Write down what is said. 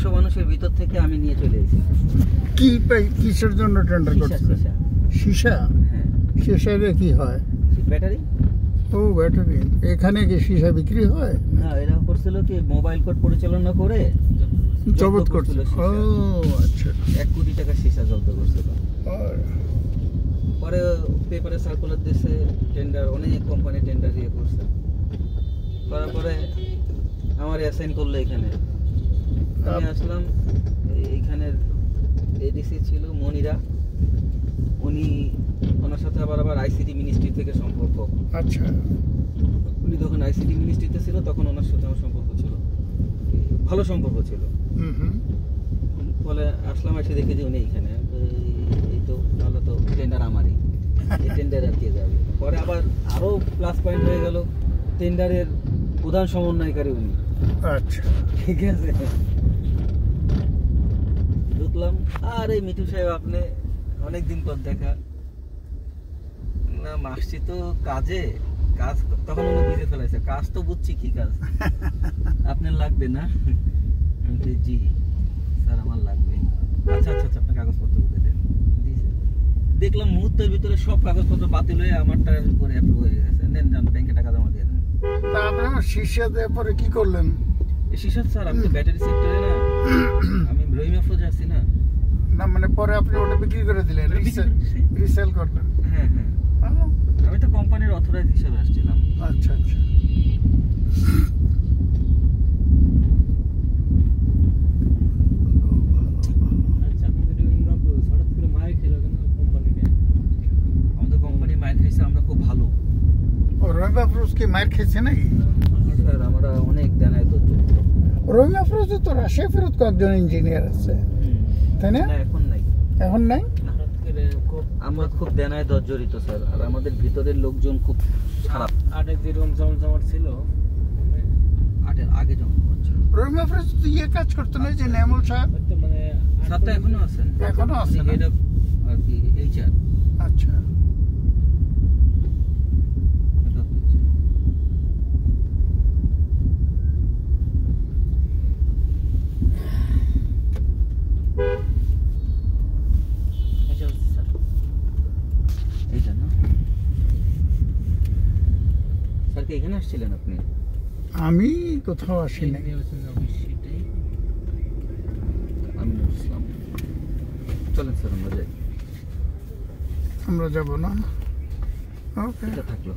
100 মানুষের ভিতর থেকে আমি নিয়ে চলে এসেছি। কি কিসের জন্য টেন্ডার করছিলেন? সীসা। হ্যাঁ, সীসারে কি হয়? ব্যাটারি। ও ব্যাটারি। এখানে কি সীসা বিক্রি হয়? না, এরা করছিল কি মোবাইল কোড পরিচালনা করে জব্দ করছিল। ও আচ্ছা, 1 কোটি টাকা সীসা জব্দ করছিল। পরে পেপারে সার্কুলার দিয়েছে, টেন্ডার অনেক কোম্পানি টেন্ডার দিয়ে করছে। করার পরে আমার অ্যাসাইন করলো এখানে। আমি আসলাম। এইখানের এডিসি ছিল মনিরা, ওনার সাথে আবার আইসিটি মিনিস্ট্রি থেকে সম্পর্ক। আচ্ছা, উনি যখন আইসিটি মিনিস্ট্রিতে ছিল তখন ওনার সাথে আমার সম্পর্ক ছিল, ভালো সম্পর্ক ছিল। বলে আসলাম, এসে দেখে যে উনি এইখানে, এই তো তাহলে তো টেন্ডার আমারই, এই টেন্ডার আর কে যাবে। পরে আবার আরো প্লাস পয়েন্ট হয়ে গেল, টেন্ডারের প্রধান সমন্বয়কারী উনি। আচ্ছা, ঠিক আছে, ঢুকলাম। আর এই মিঠু সাহেব, আপনি অনেকদিন পর দেখা। না, আসছি তো কাজে, কাজ তখন উনি বুঝে ফেলাইছে, কাজ তো বুঝছি, কি কাজ আপনার লাগবে না? জি স্যার, আমার লাগবে। আচ্ছা আচ্ছা আচ্ছা, আপনার কাগজপত্র বুঝে দেন। দেখলাম মুহূর্তের ভিতরে সব কাগজপত্র বাতিল হয়ে আমারটা করে অ্যাপ্রুভ হয়ে গেছে। নেন, যান ব্যাংকে টাকা জমা দিয়ে দেন। তা আপনারা সীসা দেওয়ার পরে কি করলেন? শীর্ষক স্যার, আমি তো ব্যাটারি সেক্টরে না, আমি রহিম আফরোজ আছি না। না মানে পরে আপনি ওটা বিক্রি করে দিলেন, রিসেল করলেন? হ্যাঁ হ্যাঁ, আমি তো কোম্পানির অথরাইজ হিসেবে আসছিলাম। আচ্ছা আচ্ছা, আমাদের কোম্পানি মায়ের খাইছে, আমরা খুব ভালো। ও রহিম আফরোজ কি মায়ের খেয়েছে নাকি? স্যার, আমরা অনেক দেনায় দরজরিত। রহিম আফরোজ তো রাশিয়া ফেরত কয়েকজন ইঞ্জিনিয়ার আছে, তাই না? এখন নাই, এখন নাই। আমরা খুব দেনায় দরজরিত স্যার, আর আমাদের ভিতরের লোকজন খুব খারাপ। আগে যেরকম জমজমাট ছিল, আগে জমজমাট ছিল। রহিম আফরোজ তো ইয়ে কাজ করতো না, যে নেমল সাহেব? মানে স্যার তো এখনো আছেন। এখনো আছেন আর কি এইচআর। আচ্ছা, এখানে আসছিলেন আপনি? আমি কোথাও আসি নাই। আমি আসলাম। চলেন স্যার, আমরা যাই। আমরা যাবো না? ওকে, থাকলো।